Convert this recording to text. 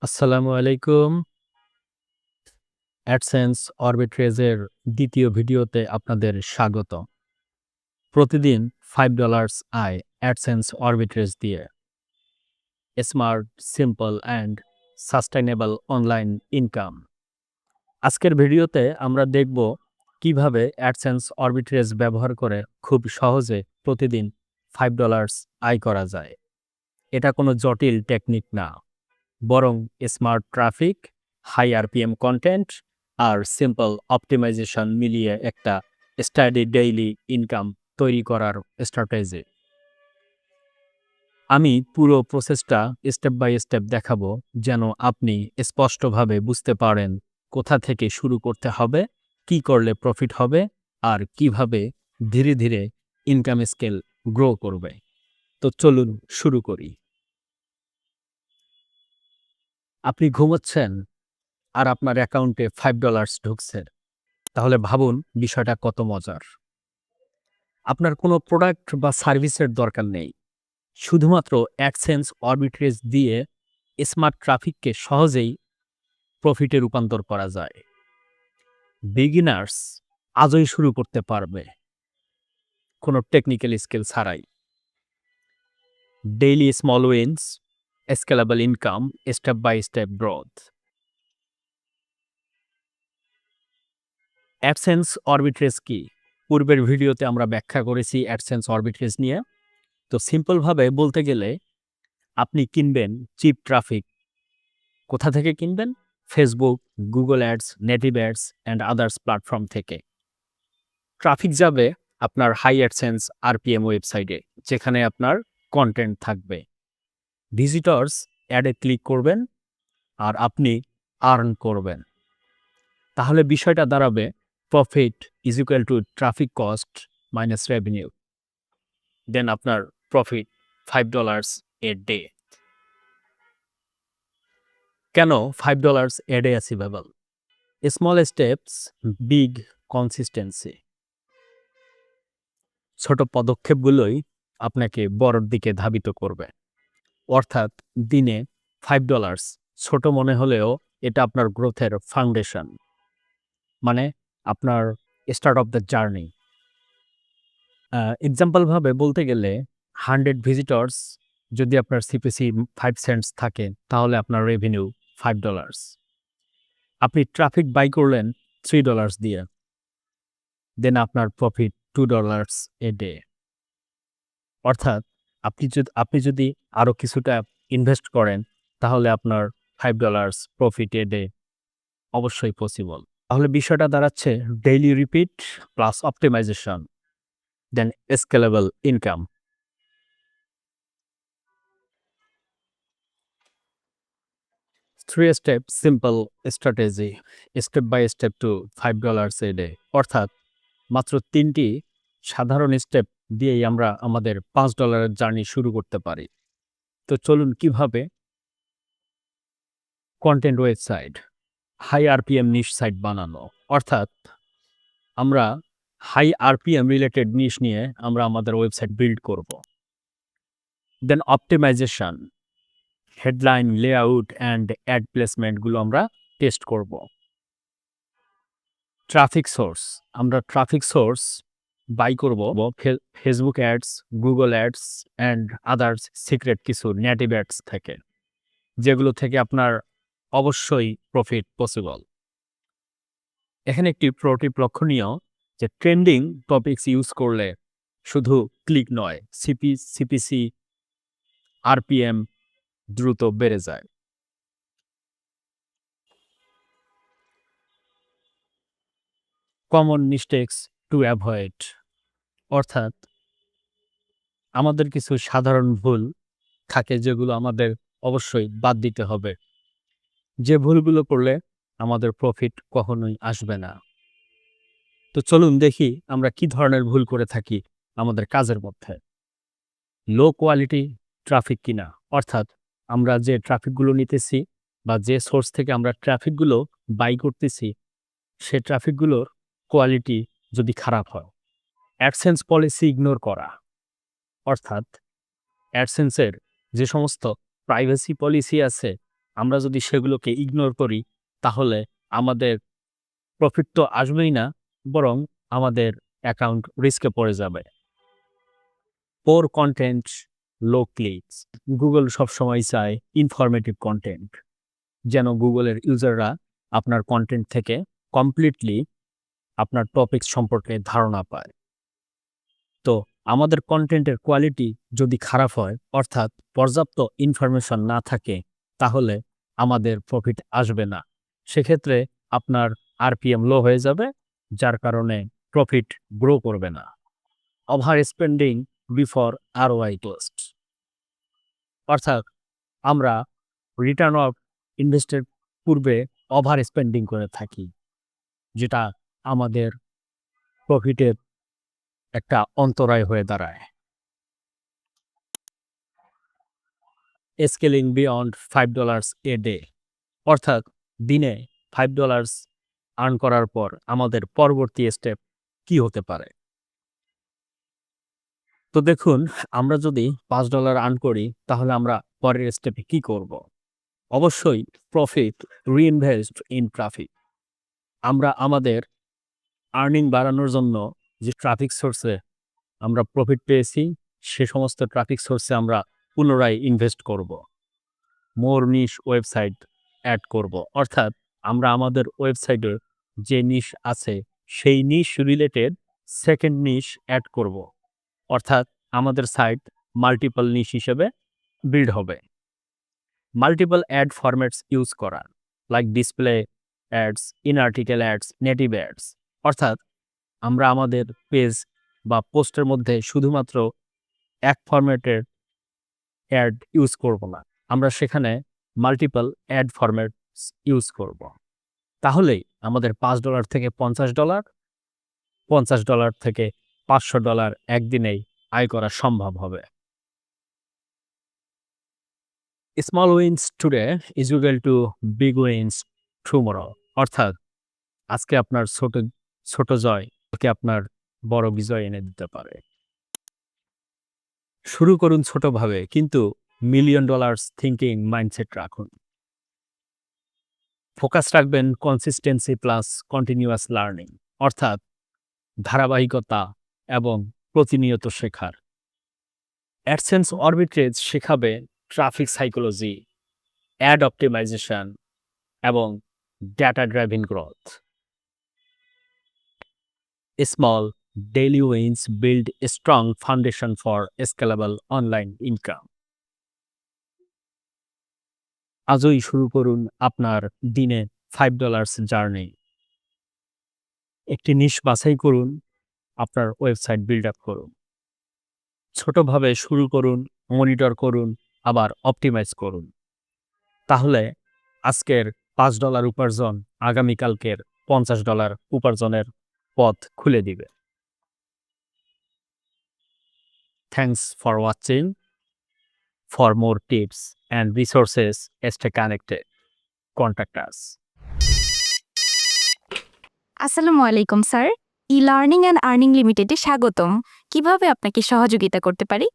আসসালামু আলাইকুম। অ্যাডসেন্স আরবিট্রেজের দ্বিতীয় ভিডিওতে আপনাদের স্বাগত। প্রতিদিন $5 আয় অ্যাডসেন্স আরবিট্রেজ দিয়ে। Smart, simple and sustainable online income. আজকের ভিডিওতে আমরা দেখব কিভাবে অ্যাডসেন্স আরবিট্রেজ ব্যবহার করে খুব সহজে প্রতিদিন $5 আয় করা যায়। এটা কোনো জটিল টেকনিক না, বরং smart traffic, high RPM content আর সিম্পল অপটিমাইজেশন মিলিয়ে একটা স্টাডি ডেইলি ইনকাম তৈরি করার স্ট্র্যাটেজি। আমি পুরো প্রসেসটা স্টেপ বাই স্টেপ দেখাবো, যেন আপনি স্পষ্টভাবে বুঝতে পারেন কোথা থেকে শুরু করতে হবে, কি করলে প্রফিট হবে আর কিভাবে ধীরে ধীরে ইনকাম স্কেল গ্রো করবে। তো চলুন শুরু করি। আপনি ঘুমোচ্ছেন আর আপনার অ্যাকাউন্টে $5 ঢুকছে। তাহলে ভাবুন বিষয়টা কত মজার। আপনার কোনো প্রোডাক্ট বা সার্ভিসের দরকার নেই। শুধুমাত্র অ্যাডসেন্স আরবিট্রেজ দিয়ে স্মার্ট ট্রাফিককে সহজেই প্রফিটে রূপান্তর করা যায়। বিগিনার্স আজই শুরু করতে পারবে, কোনো টেকনিক্যাল স্কিল ছাড়াই। Daily small wins, scalable income, step by step growth. AdSense arbitrage কি? পূর্বের ভিডিওতে আমরা ব্যাখ্যা করেছি অ্যাডসেন্স আরবিট্রেজ নিয়ে। তো সিম্পলভাবে বলতে গেলে আপনি কিনবেন চিপ ট্রাফিক। কোথা থেকে কিনবেন? Facebook, Google ads, native ads and others platform থেকে। ট্রাফিক যাবে আপনার হাই অ্যাডসেন্স আরপিএম ওয়েবসাইটে, যেখানে আপনার কন্টেন্ট থাকবে। ভিজিটর্স অ্যাডে ক্লিক করবেন আর আপনি আর্ন করবেন। তাহলে বিষয়টা দাঁড়াবে profit is equal to traffic cost minus revenue. Then আপনার প্রফিট $5 এ ডে। কেন $5 a day achievable? Small steps, big consistency. ছোট পদক্ষেপগুলোই আপনাকে বড়র দিকে ধাবিত করবে। অর্থাৎ দিনে $5 ছোট মনে হলেও এটা আপনার গ্রোথের ফাউন্ডেশন, মানে আপনার স্টার্ট অফ দ্য জার্নি। এক্সাম্পলভাবে বলতে গেলে 100 ভিজিটর্স যদি আপনার সিপিসি 5 সেন্টস থাকে, তাহলে আপনার রেভিনিউ $5। আপনি ট্রাফিক বাই করলেন $3 দিয়ে, দেন আপনার প্রফিট $2 এ ডে। অর্থাৎ আপনি যদি আরও কিছুটা ইনভেস্ট করেন, তাহলে আপনার $5 প্রফিট এ ডে অবশ্যই পসিবল। তাহলে বিষয়টা দাঁড়াচ্ছে daily repeat plus optimization, then scalable income. 3 step simple strategy, step by step to $5 a day. অর্থাৎ মাত্র 3টি সাধারণ স্টেপ দিয়েই আমরা আমাদের $5 জার্নি শুরু করতে পারি। তো চলুন কিভাবে। কন্টেন্ট ওয়েবসাইট, হাই আরপিএম নিশ সাইট বানানো। অর্থাৎ আমরা হাই আরপিএম রিলেটেড নিশ নিয়ে আমরা আমাদের ওয়েবসাইট বিল্ড করব। Then optimization, headline, layout and ad প্লেসমেন্টগুলো আমরা টেস্ট করব। ট্রাফিক সোর্স, আমরা ট্রাফিক সোর্স বাই করব Facebook ads, Google ads and others secret কিছু নেটিভ অ্যাডস থেকে, যেগুলো থেকে আপনার অবশ্যই প্রফিট পসিবল। এখানে একটি প্রোটিপ লক্ষণীয় যে ট্রেন্ডিং টপিকস ইউজ করলে শুধু ক্লিক নয়, সিপিসি, আরপিএম দ্রুত বেড়ে যায়। কমন মিস্টেকস টু অ্যাভয়েড, অর্থাৎ আমাদের কিছু সাধারণ ভুল থাকে যেগুলো আমাদের অবশ্যই বাদ দিতে হবে, যে ভুলগুলো করলে আমাদের প্রফিট কখনোই আসবে না। তো চলুন দেখি আমরা কি ধরনের ভুল করে থাকি আমাদের কাজের মধ্যে। লো কোয়ালিটি ট্রাফিক কিনা, অর্থাৎ আমরা যে ট্রাফিকগুলো নিতেছি বা যে সোর্স থেকে আমরা ট্রাফিকগুলো বাই করতেছি, সে ট্রাফিকগুলোর কোয়ালিটি যদি খারাপ হয়। অ্যাডসেন্স পলিসি ইগনোর করা, অর্থাৎ অ্যাডসেন্সের যে সমস্ত প্রাইভেসি পলিসি আছে, আমরা যদি সেগুলোকে ইগনোর করি তাহলে আমাদের প্রফিট তো আসবেই না, বরং আমাদের অ্যাকাউন্ট রিস্কে পড়ে যাবে। পোর কন্টেন্ট, লো ক্লিকস। গুগল সবসময় চায় ইনফরমেটিভ কন্টেন্ট, যেন গুগলের ইউজাররা আপনার কন্টেন্ট থেকে কমপ্লিটলি আপনার টপিক সম্পর্কে ধারণা পায়। তো আমাদের কন্টেন্টের কোয়ালিটি যদি খারাপ হয়, অর্থাৎ পর্যাপ্ত ইনফরমেশন না থাকে, তাহলে আমাদের প্রফিট আসবে না। সেক্ষেত্রে আপনার আরপিএম লো হয়ে যাবে, যার কারণে প্রফিট গ্রো করবে না। Over spending before ROI test, অর্থাৎ আমরা রিটার্ন অফ ইনভেস্টের পূর্বে ওভার স্পেন্ডিং করে থাকি, যেটা আমাদের প্রফিটের একটা অন্তরায় হয়ে দাঁড়ায়। স্কেলিং বিয়ন্ড $5 এ ডে, অর্থাৎ দিনে $5 আর্ন করার পর আমাদের পরবর্তী স্টেপ কি হতে পারে? তো দেখুন, আমরা যদি $5 আর্ন করি, তাহলে আমরা পরের স্টেপে কি করব? অবশ্যই প্রফিট রিইনভেস্ট ইন ট্রাফিক। আমরা আমাদের আর্নিং বাড়ানোর জন্য যে ট্রাফিক সোর্সে আমরা প্রফিট পেয়েছি, সে সমস্ত ট্রাফিক সোর্সে আমরা পুনরায় ইনভেস্ট করব। মোর নিশ ওয়েবসাইট অ্যাড করব, অর্থাৎ আমরা আমাদের ওয়েবসাইটের যে নিশ আছে সেই নিশ রিলেটেড সেকেন্ড নিশ অ্যাড করব, অর্থাৎ আমাদের সাইট মাল্টিপল নিশ হিসেবে বিল্ড হবে। মাল্টিপল অ্যাড ফরম্যাটস ইউজ করা, like display ads, in article ads, native ads, অর্থাৎ আমরা আমাদের পেজ বা পোস্টের মধ্যে শুধুমাত্র এক ফরম্যাটের অ্যাড ইউজ করব না, আমরা সেখানে মাল্টিপল অ্যাড ফরম্যাটস ইউজ করব। তাহলেই আমাদের $5 থেকে $50, $50 থেকে $500 একদিনেই আয় করা সম্ভব হবে। Small wins today is equal two big wins tomorrow, অর্থাৎ আজকে আপনার ছোট ছোট জয় কালকে আপনার বড় বিজয় এনে দিতে পারে। শুরু করুন ছোটভাবে, কিন্তু $1,000,000 থিঙ্কিং মাইন্ডসেট রাখুন। ফোকাস রাখবেন কনসিস্টেন্সি প্লাস কন্টিনিউয়াস লার্নিং, অর্থাৎ ধারাবাহিকতা এবং প্রতিনিয়ত শেখার। অ্যাডসেন্স অরবিট্রেজ শেখাবে ট্রাফিক সাইকোলজি, অ্যাড অপটিমাইজেশন এবং data driving growth. Small daily wins build a strong foundation for scalable online income. আজই শুরু করুন আপনার দিনে $5 জার্নি। একটি নিশ বাছাই করুন, আপনার ওয়েবসাইট বিল্ড আপ করুন। ছোটভাবে শুরু করুন, মনিটর করুন, আবার অপটিমাইজ করুন। তাহলে আজকের $5 উপার্জন আগামীকালকের $50 উপার্জনের পথ খুলে দিবে। Thanks for watching. For more tips and resources, stay connected. Contact us. আসসালামু আলাইকুম sir, e learning and earning লিমিটেডে স্বাগতম। কিভাবে আপনাকে সহযোগিতা করতে পারি?